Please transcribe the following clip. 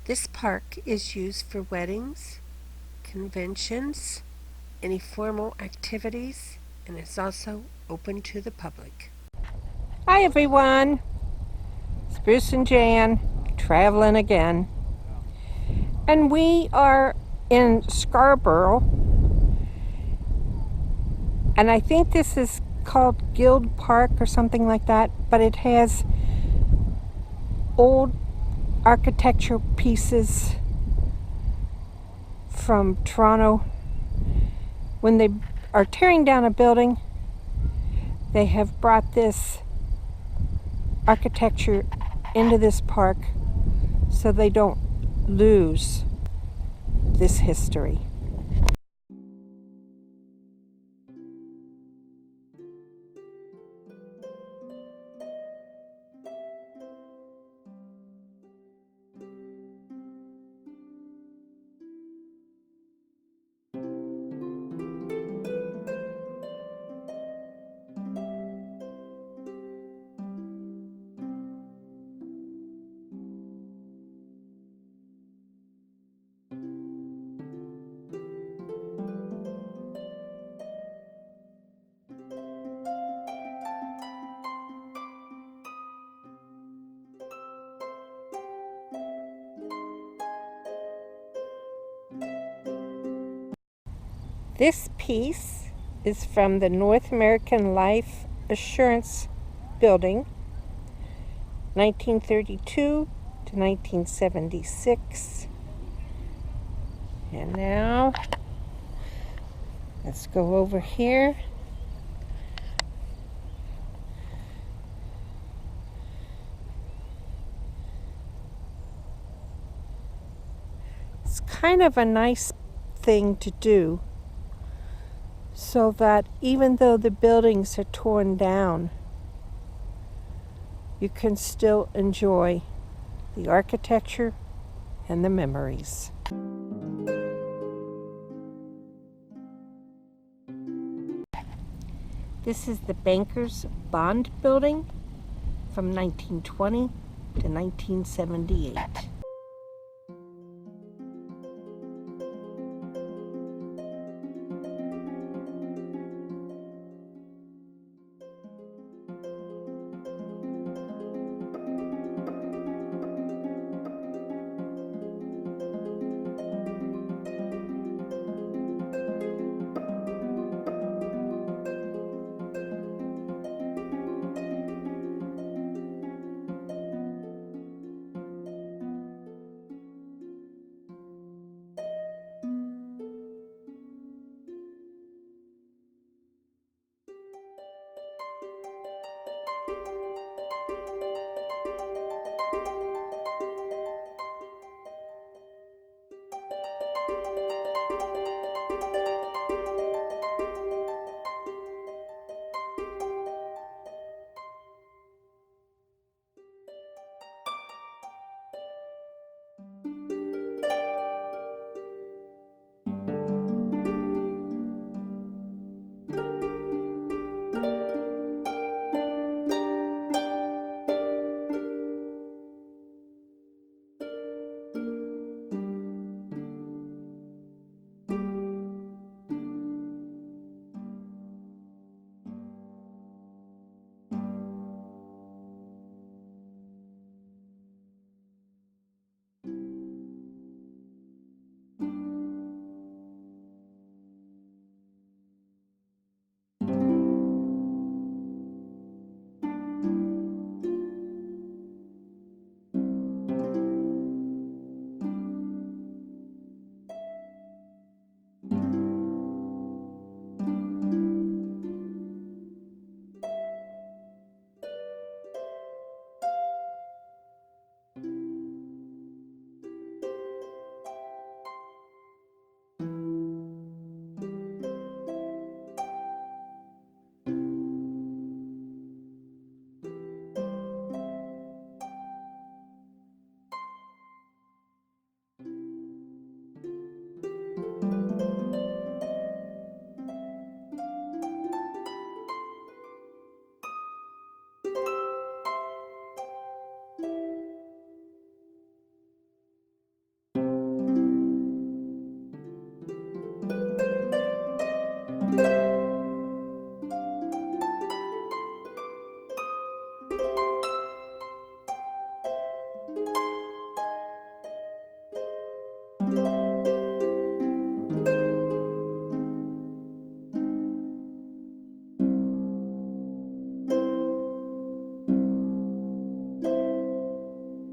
This park is used for weddings, conventions, any formal activities, and is also open to the public. Hi everyone, it's Bruce and Jan traveling again, and we are in Scarborough, and I think this is called Guild Park or something like that, but it has old architecture pieces from Toronto. When they are tearing down a building, they have brought this architecture into this park so they don't lose this history. This piece is from the North American Life Assurance Building, 1932 to 1976. And now, let's go over here. It's kind of a nice thing to do, so that even though the buildings are torn down, you can still enjoy the architecture and the memories. This is the Bankers Bond Building from 1920 to 1978.